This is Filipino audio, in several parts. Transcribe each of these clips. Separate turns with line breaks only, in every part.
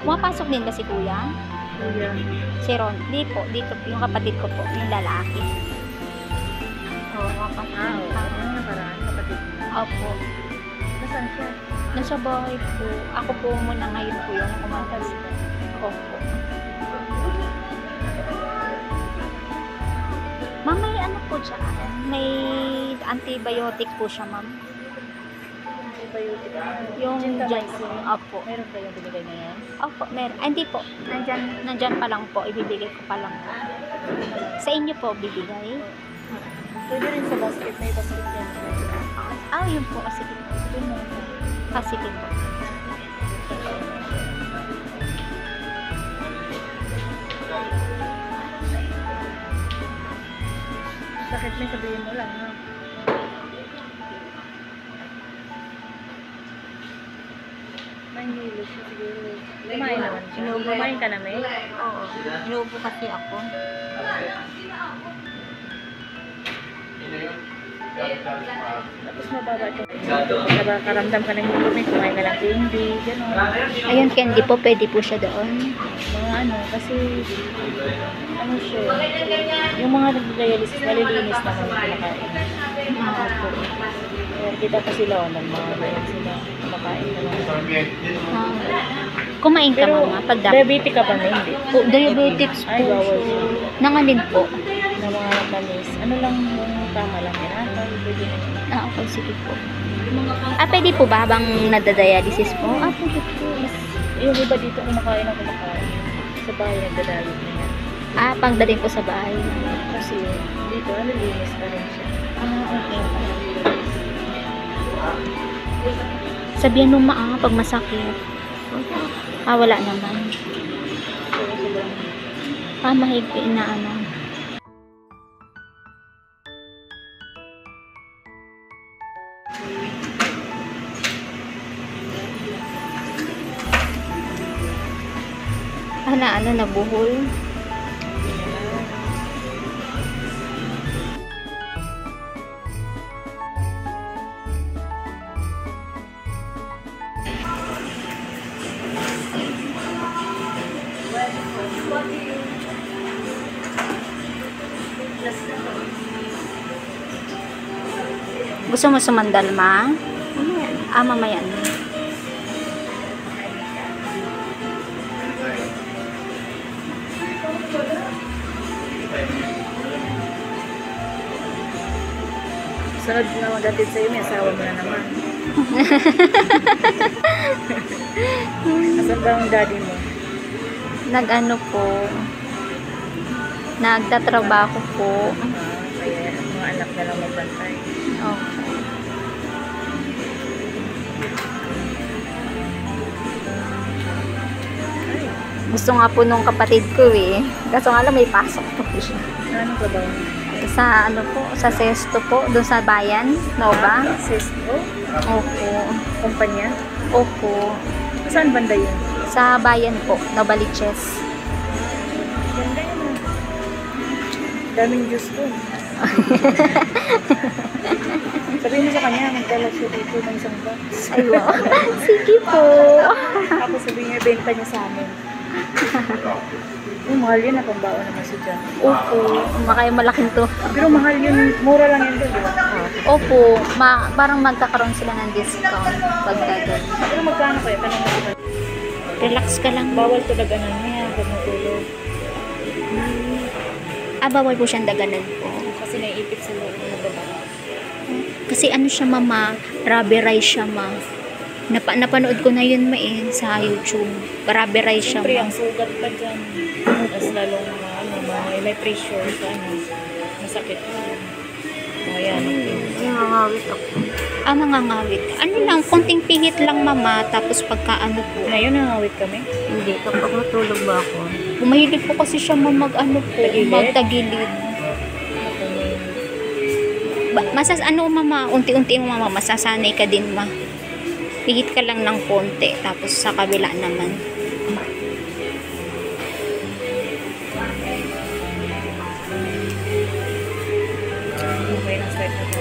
Pumapasok din ba si kuya?
Kuya.
Si Ron? Di po, dito po, yung kapatid ko po, yung lalaki. Oo, pumapasok.
Oo. Ano nakaraan? Kapatid mo?
Opo.
Nasaan siya?
Nasa bahay po. Ako po muna ngayon po yung kumakas. Opo. Ma'am, may ano po siya? May antibiotic po siya, ma'am.
Antibiotic.
Yung
Gentamicin.
Opo.
Meron kayong binigay na yan?
Opo, meron. Ay, hindi po. Nandyan pa lang po. Ibibigay ko pa lang po. Sa inyo po, bibigay?
Pwede rin sa basket. May basket yan.
Yun po. Sige po. Sige po.
Sakit may sabihin mo lang, no? May nilo siya siguro. Kumain naman siya. Kumain ka na, May?
Oo. Inuubo kasi ako.
Tapos mababa ito. Nakakaramdam ka ng hilo, May kumain ka lang candy, gano'n.
Ayun, candy po. Pwede po siya doon.
Mga ano, kasi ano siya, yung mga nag-dialysis, malilinis naman yung kumakain.
Po.
Kita pa sila, nagmamayan sila, kumakain naman.
Kumain ka,
Pero,
mama. Pag
diabetic ka pa na hindi?
po, diabetics po.
Ay, bawal siya.
Nanganin po.
Na mga tamis. Ano lang yung tama lang yan? Pwede na.
Okay, sige po. Pwede po ba habang nadadialysis po? Pwede po.
Yung iba dito kumakain na kumakain. Sa bahay nagdadalog na yan.
Pangdalhin po sa bahay.
Kasi dito, linis pa rin siya.
Okay. Sabihan mo pag masakit. Wala naman. Mahigpit na ano. Nabuhol. Gusto mo sumandal, ma? Mamaya na.
Sunod na magatid sa'yo, may asawa mo na naman. Asan ba ang daddy mo?
Nag-ano po, nagtatrabaho po.
Kaya mga anak na lang magbantay.
Okay. Gusto nga po nung kapatid ko Kaso nga lang may pasok po siya.
Ano ka ba?
Sa sa Sesto po, doon sa bayan, Nova.
Sesto?
Opo.
Kumpanya?
Opo.
Saan banda yun?
Sa bayan po, Novaliches.
Ganda yun. Daming juice ko. Sabihin mo sa kanya, magdala siya dito ng isang box.
Ay, wow. Sige po.
Tapos sabihin niya, benta niya sa amin. Mahal yun, pambaon naman siya dyan.
Opo. Makaya malaking to.
Pero mahal yun, mura lang yun doon, di ba?
Opo. Parang magkakaroon sila ng discount pag dagan.
Pero magkano kaya? Tanong mo sila.
Relax ka lang.
Bawal to daganan niya, pag matulog.
Bawal po siyang daganan po.
Kasi naiipit sa loob ng baba.
Kasi ano siya, mama, rubberized siya, ma. Napanood ko na yun sa YouTube. Rubberized siya.
Siyempre, ang sugat pa dyan. Tapos lalong may pressure sa masakit. O, yan.
Nangangawit ako.
Nangangawit. Ano lang, konting pihit lang mama, tapos pagkaano po.
Ngayon, nangawit kami.
Hindi, kapag matulog ba ako?
Mahilig po kasi siya
Tagilid?
magtagilid. Mama, unti-unti mo mama, masasanay ka din ma. Pihit ka lang ng konti, tapos sa kabila naman.
Okay, na-start na po.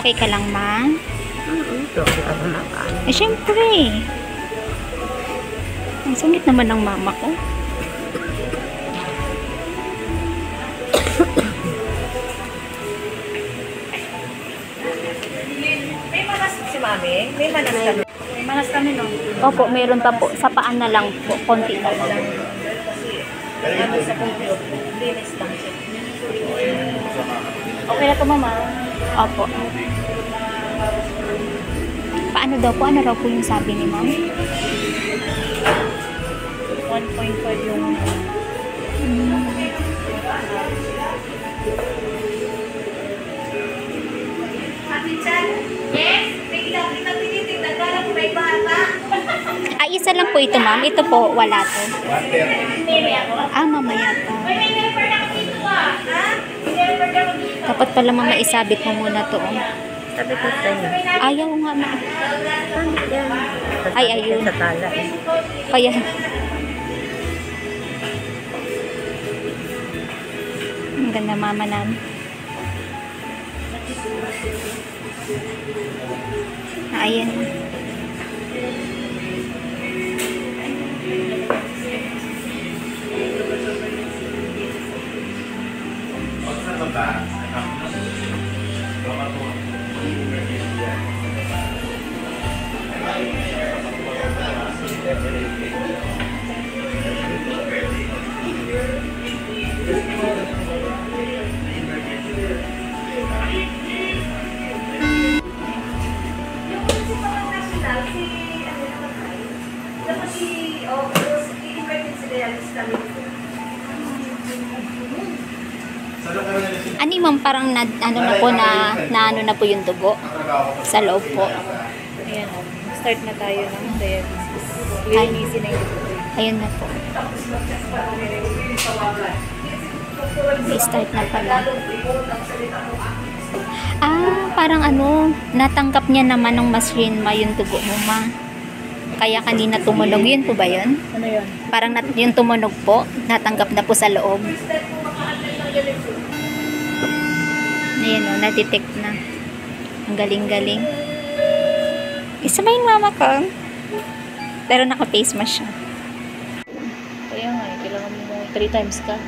Okay ka lang ma?
Ito, ano na ka?
Syempre. Ang sungit naman ng mama ko.
May manas si mami? May manas kami? May manas kami, no?
Opo, meron pa po. Sa paan na lang po, konti na lang.
Ano sa puso? Linis lang siya. Okay na to, mama.
Opo. Paano daw po? Ano raw po yung sabi ni ma'am?
1.5 yung...
Isa lang po ito ma'am. Ito po, wala to. Mamaya pa. Dapat pala mama isabit mo muna to.
Sabi ko sa'yo.
Ayaw nga ma'am.
Ano yan?
Ay, ayun.
Sa tala eh.
Kaya... Ang ganda mama namin. Ayan. Ani ma'am, parang ano na po na po yung dugo sa loob po.
Ayan, start na tayo ng dialysis. Linisin na yung
Ayun na po. I-start na pala. Parang natanggap niya naman ng machine yung dugo mo ma. Kaya kanina tumunog. Yun po ba yun?
Ano yun?
Parang yung tumunog po, natanggap na po sa loob. Ayan o, na-detect na. Ang galing-galing. Isa ba yung mama ko? Pero naka-face mask siya.
Kaya nga, kailangan mo 3 times ka.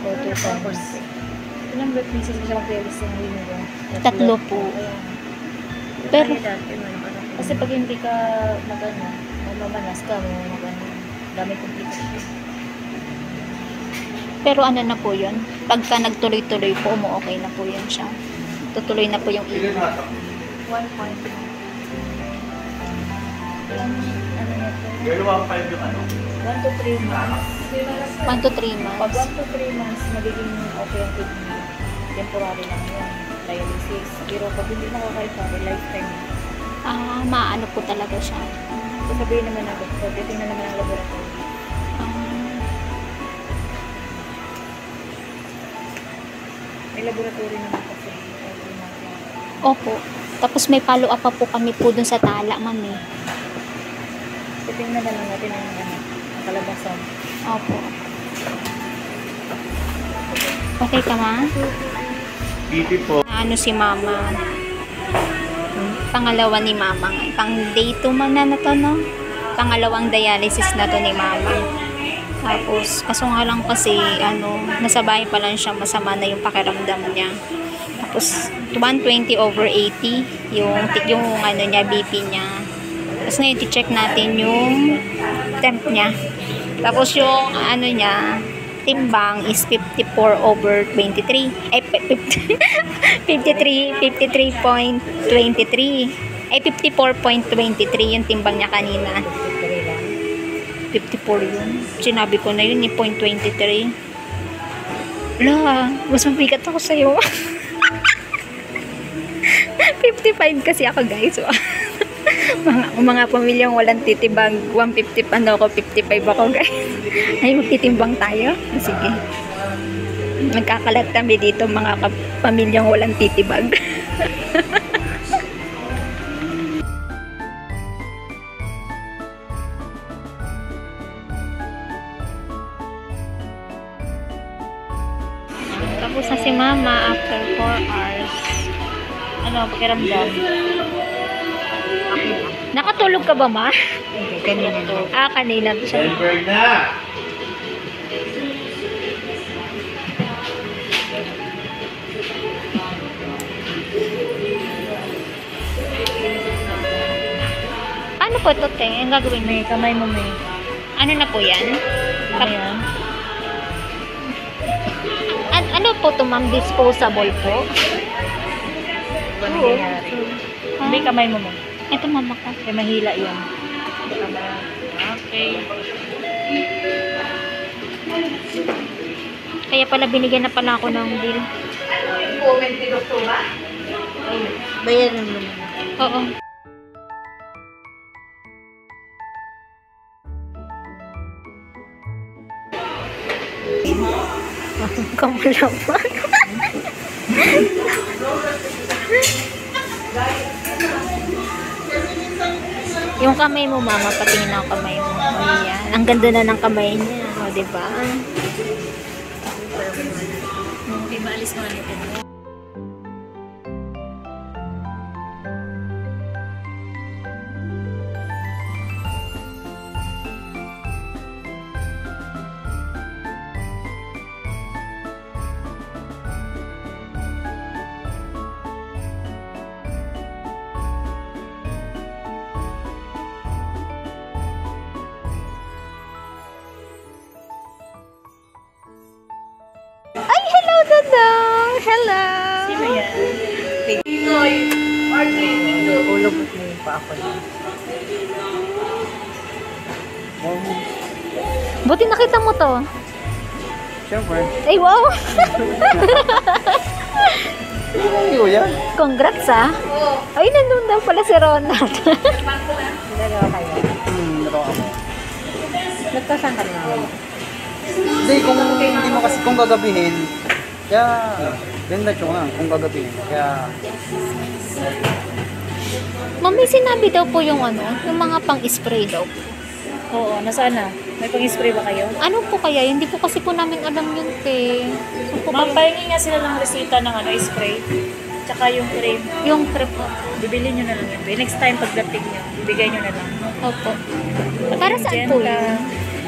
O 2 times. Ilang blood pieces mo siya mag-dialysis ng linggo?
3 po.
Ayan.
Pero,
Kasi pag hindi ka mamamanas ka, dami komplikasyon.
pero ano na po yun? Pagka nagtuloy-tuloy po, okay na po yun siya. Tutuloy na po yung ilo.
1 point. Ano na po?
1.5 yung ano?
1 to 3 months.
1 to 3 months.
Pag 1 to 3 months, magiging okay ang kidney. Temporary lang yun. Dialysis. Pero pag hindi nakaka-recover, lifetime.
Maano po talaga siya.
So, sabihin naman natin, so, titingnan naman ang laboratory. May laboratory naman kasi.
Opo. Tapos may follow up pa po kami po dun sa tala, mami.
Titingnan na lang natin ang kalabasan.
Opo. Okay ka ma?
Pipi po.
Ano si mama? Pangalawa ni mama. Pang day 2 man na to, no? Pangalawang dialysis na to ni mama. Tapos, kaso nga lang kasi, nasa bahay pa lang siya, masama na yung pakiramdam niya. Tapos, 120/80, yung niya, BP niya. Tapos ngayon, i-check natin yung temp niya. Tapos yung, niya, timbang is 54/23. 53.23. 54.23 yung timbang niya kanina. 54 yun. Sinabi ko na yun, 0.23. Wala, mas mabigat ako sa'yo. 55 kasi ako, guys. mga pamilyang walang titibang 150 ako, 55 ako, guys. Ay, magtitimbang tayo? Sige. Nagkakalat kami dito, mga pamilyang walang titibag. Tapos na si mama after 4 hours. Ano, pakiramdam? Nakatulog ka ba, ma?
Hindi, kanina na.
Kanina siya.
Denver na!
Ano po ito, te? Ang gagawin mo?
May kamay mo, may.
Ano na po yan?
Ano yan?
Ano po ito, ma'am? Disposable po?
Ano nangyayari? May kamay mo, may.
Ito, mama ko.
Kaya mahila yan. Okay.
Kaya pala binigyan na pala ako ng bill.
Bayaran mo na.
Oo. Kamalaman. Yung kamay mo, mama, patingin ang kamay mo. Ayan. Ang ganda na ng kamay niya. O, diba?
Okay, maalis mo natin.
Ay, hello, Dadang! Hello!
Sino yan?
Ulubot na yung pa ako niya.
Buti nakita mo to.
Siyempre.
Ay, wow!
Hindi yan.
Congrats, ah! Ay, nandun daw pala si Ronald.
Dalawa kayo. Dalawa ako. Nagkasang ka naman. Hindi, kung hindi mo kasi kung gagabihin, kaya ganda siya nga kung gagabihin. Kaya
Mami, sinabi daw po yung ano, yung mga pang-spray daw.
Oo, nasaan na? May pang-spray ba kayo?
Ano po kaya? Hindi po kasi po namin alam yun, te. So, po
Ma'am, pahingi nga sila ng resita ng spray. Tsaka yung cream.
yung crepe po.
Bibili nyo na lang yun. Next time pagdating nyo, bibigay nyo na lang.
Opo. Para saan po
Genta.
yun?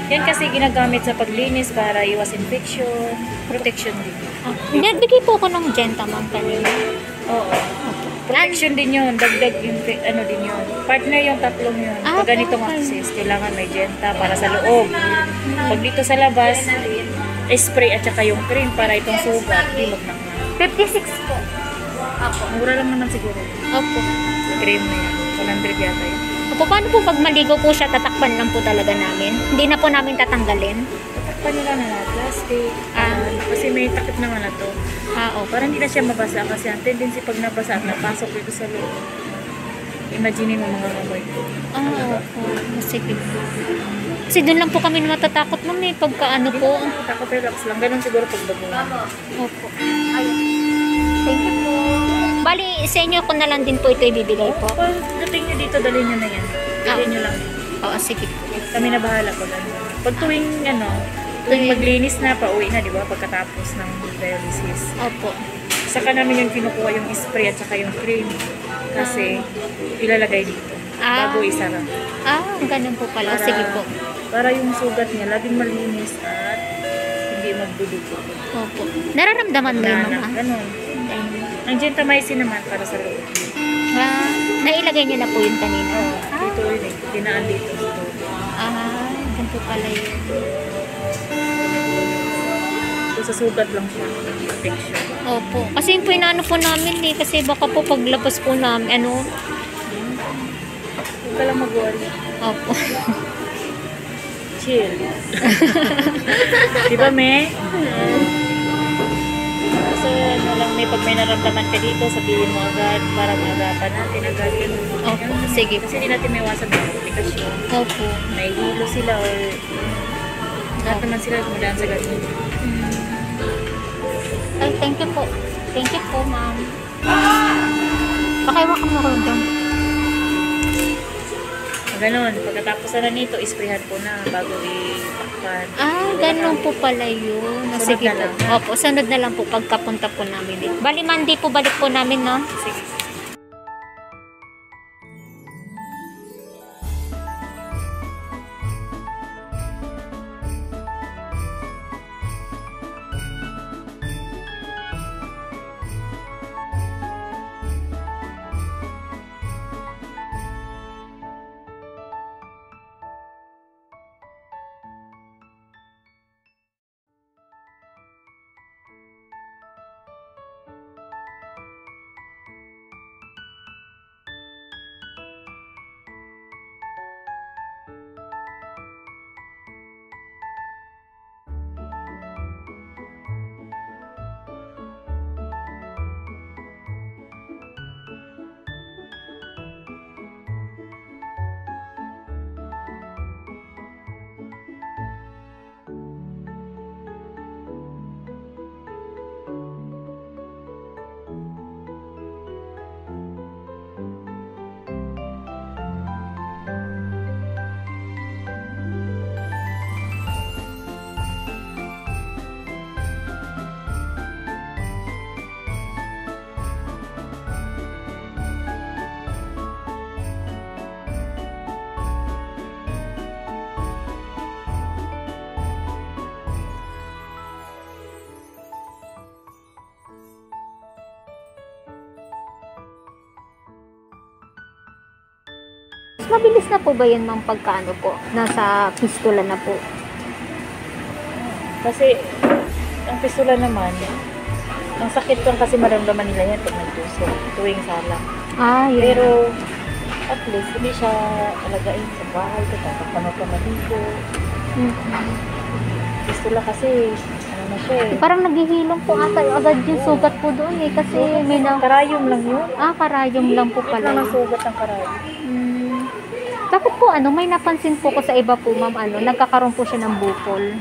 Yan kasi ginagamit sa paglinis para iwas infection, protection din.
Bigay po ako ng Genta, ma'am, kanina.
Oo. Protection din yun. Dagdag yung, ano din yun. Partner yung tatlong yun. Pag ganitong
okay.
access, kailangan may Genta para sa loob. Pag dito sa labas, spray at saka yung cream para itong sugat, di magnaknak.
56 po.
Ako, mura lang naman siguro.
Opo.
Cream na yan. 100 yata yun.
Opo, paano po pag maligo po siya, tatakpan lang po talaga namin? Hindi na po namin tatanggalin?
Tatakpan nila na plastic. Kasi may takip naman na to.
Opo.
Para hindi na siya mabasa kasi ang tendency pag nabasa at napasok dito sa loob. Imagine mo mga amoy ko.
Opo. Sige po. Kasi doon lang po kami matatakot, ma'am, eh. Pagka ano po.
Takot relax lang. Ganun siguro pag baguhan.
Opo. Thank you po. Bali, sa inyo ko na lang din po ito ibibigay po.
Pag dating nyo dito, dalhin nyo na yan. Dalhin nyo lang.
Oo, sige po.
Kami na bahala ko lang. Pag tuwing tuwing maglinis na, pauwi na, di ba? Pagkatapos ng dialysis.
Opo.
Saka namin yung kinukuha yung spray at saka yung cream. Kasi ilalagay dito. Bago isara.
Ganun po pala. Sige po.
Para yung sugat niya laging malinis at hindi magdudugo.
Opo. Nararamdaman mo yun, mama?
Ganun. Ang gentamicin naman para sa loob.
Nailagay niyo na po yun kanina?
Dito yun eh. Dinaan dito sa loob.
Ganun po pala yun.
sa sugat lang siya. Protection.
Opo. Kasi yun po inaano po namin eh. Kasi baka po paglabas po namin, ano.
Huwag ka lang mag-worry.
Opo.
Chill. Di ba, me? Kasi ano lang, pag may naramdaman ka dito, sabihin mo agad para maagapan natin agad.
Opo. Sige.
Kasi hindi natin may iwasan ng komplikasyon.
Opo.
May hilo sila or lahat naman sila dumadaan sa ganun.
Ay, thank you po. Thank you po, ma'am. Pakaiwa ka mo ko doon.
Ganun. Pagkatapos na nito, isprehan ko na bago itakpan.
Ah, ganun po pala yun.
Sunod
Sige
na
po.
lang.
Opo, sunod na lang po pagkapunta po namin dito. Bali, Monday po balik po namin, no?
Sige.
Mas mabilis na po ba yan, ma'am, pagkaano po? Nasa pistula na po.
Kasi, ang pistula naman, ang sakit lang kasi maramdaman nila yan pag nagtusok, tuwing sala.
Ah, yun.
Pero, at least, hindi siya alagain sa bahay, kapag ka maligo. Pistula kasi, ano na siya eh.
Parang naghihilom po ata agad yung sugat po doon eh. Kasi may na...
Karayom lang yun.
Ah, karayom lang po
Pala
pala.
ang sugat ng karayom.
Bakit po ano, may napansin po ko sa iba po, ma'am, ano, nagkakaroon po siya ng bukol.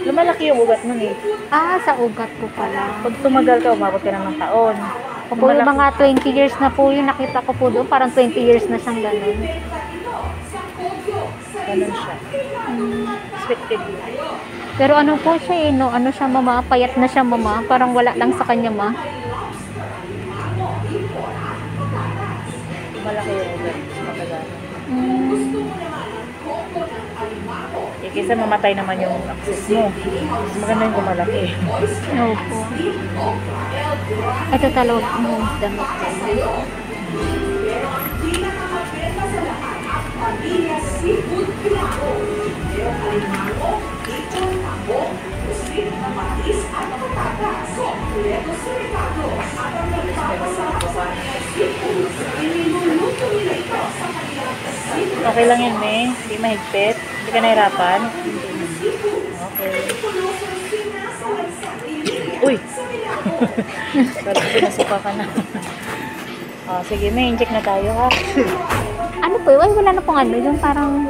Lumalaki yung ugat nun eh.
Ah, sa ugat po pala.
Pag tumagal ka, umabot ka na ng taon.
Po yung mga 20 years na po yung nakita ko po doon, parang 20 years na siyang ganun.
Ganun siya. Expected yun.
Pero ano po siya eh, no? Ano siya, mama? Payat na siya, mama. Parang wala lang sa kanya, ma.
Malaki yung ugat. Matagal. Eh, kaysa mamatay naman yung access mo. Mas maganda yung kumalaki.
Opo. Ito talaga mo damit ko.
Okay lang yun, May. Hindi mahigpit. Hindi ka nahirapan. Okay. Uy! Parang pinasuka ka na. Oh, sige, May. Inject na tayo, ha?
Ano po? Ay, wala na pong ano. Yung parang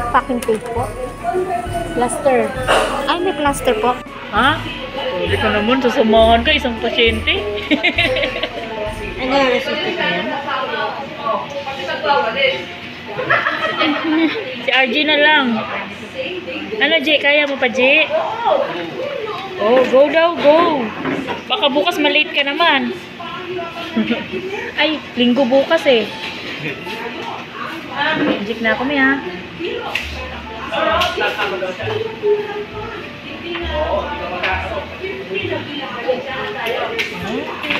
packing tape po.
Plaster.
Ay, may plaster po.
Ha? Hindi ka naman. Sasamahan ka isang pasyente.
Ano yung resistant na yan?
Si RG na lang. Ano, J? Kaya mo pa, J? Oh, go daw, go. Baka bukas malate ka naman. Ay, linggo bukas eh. Inject na ako, May, ha? Okay.